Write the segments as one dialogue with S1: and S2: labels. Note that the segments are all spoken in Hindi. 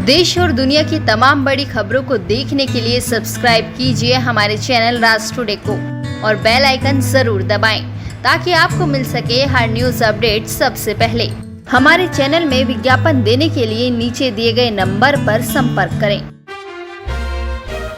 S1: देश और दुनिया की तमाम बड़ी खबरों को देखने के लिए सब्सक्राइब कीजिए हमारे चैनल राज टुडे को और बेल आइकन जरूर दबाएं ताकि आपको मिल सके हर न्यूज अपडेट सबसे पहले। हमारे चैनल में विज्ञापन देने के लिए नीचे दिए गए नंबर पर संपर्क करें।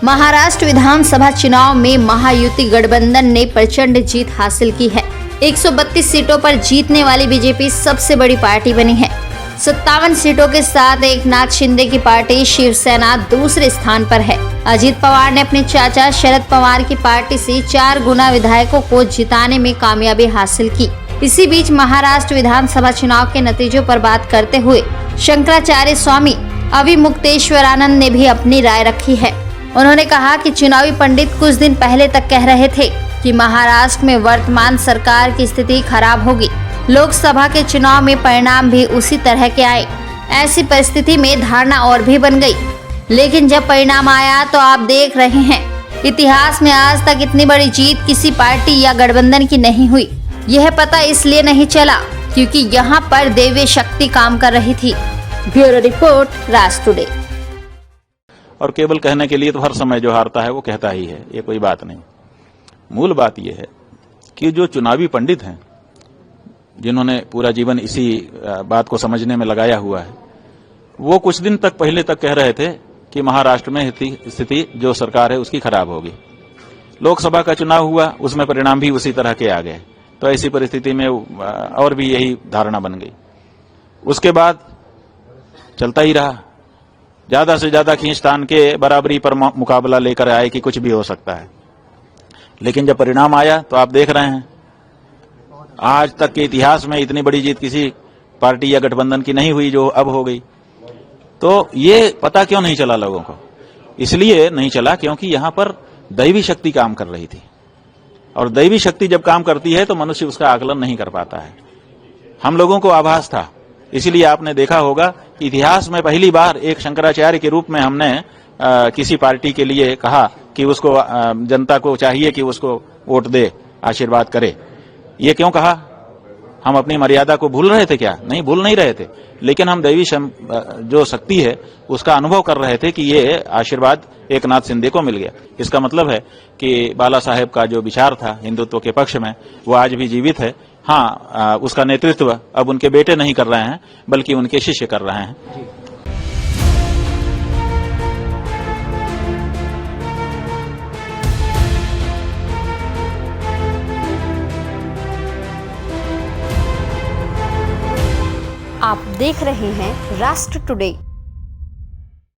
S1: महाराष्ट्र विधानसभा चुनाव में महायुति गठबंधन ने प्रचंड जीत हासिल की है। 132 सीटों पर जीतने वाली बीजेपी सबसे बड़ी पार्टी बनी है। 57 सीटों के साथ एकनाथ शिंदे की पार्टी शिवसेना दूसरे स्थान पर है। अजित पवार ने अपने चाचा शरद पवार की पार्टी से 4 गुना विधायकों को जिताने में कामयाबी हासिल की। इसी बीच महाराष्ट्र विधानसभा चुनाव के नतीजों पर बात करते हुए शंकराचार्य स्वामी अविमुक्तेश्वरानंद ने भी अपनी राय रखी है। उन्होंने कहा कि चुनावी पंडित कुछ दिन पहले तक कह रहे थे कि महाराष्ट्र में वर्तमान सरकार की स्थिति खराब होगी। लोकसभा के चुनाव में परिणाम भी उसी तरह के आए। ऐसी परिस्थिति में धारणा और भी बन गई, लेकिन जब परिणाम आया तो आप देख रहे हैं इतिहास में आज तक इतनी बड़ी जीत किसी पार्टी या गठबंधन की नहीं हुई। यह पता इसलिए नहीं चला क्योंकि यहाँ पर दैवीय शक्ति काम कर रही थी। ब्यूरो रिपोर्ट राज टुडे।
S2: और केवल कहने के लिए तो हर समय जो हारता है वो कहता ही है, ये कोई बात नहीं। मूल बात यह है कि जो चुनावी पंडित हैं, जिन्होंने पूरा जीवन इसी बात को समझने में लगाया हुआ है, वो कुछ दिन तक पहले तक कह रहे थे कि महाराष्ट्र में स्थिति जो सरकार है उसकी खराब होगी। लोकसभा का चुनाव हुआ, उसमें परिणाम भी उसी तरह के आ गए, तो ऐसी परिस्थिति में और भी यही धारणा बन गई। उसके बाद चलता ही रहा, ज्यादा से ज्यादा खींचतान के बराबरी पर मुकाबला लेकर आए कि कुछ भी हो सकता है। लेकिन जब परिणाम आया तो आप देख रहे हैं आज तक के इतिहास में इतनी बड़ी जीत किसी पार्टी या गठबंधन की नहीं हुई जो अब हो गई। तो ये पता क्यों नहीं चला लोगों को? इसलिए नहीं चला क्योंकि यहां पर दैवी शक्ति काम कर रही थी, और दैवी शक्ति जब काम करती है तो मनुष्य उसका आकलन नहीं कर पाता है। हम लोगों को आभास था, इसीलिए आपने देखा होगा इतिहास में पहली बार एक शंकराचार्य के रूप में हमने किसी पार्टी के लिए कहा कि उसको जनता को चाहिए कि उसको वोट दे, आशीर्वाद करे। ये क्यों कहा? हम अपनी मर्यादा को भूल रहे थे क्या? नहीं, भूल नहीं रहे थे, लेकिन हम दैवी जो शक्ति है उसका अनुभव कर रहे थे कि ये आशीर्वाद एकनाथ शिंदे को मिल गया। इसका मतलब है कि बाला साहेब का जो विचार था हिंदुत्व के पक्ष में, वो आज भी जीवित है। हाँ, उसका नेतृत्व अब उनके बेटे नहीं कर रहे हैं बल्कि उनके शिष्य कर रहे हैं।
S1: आप देख रहे हैं राष्ट्र टुडे।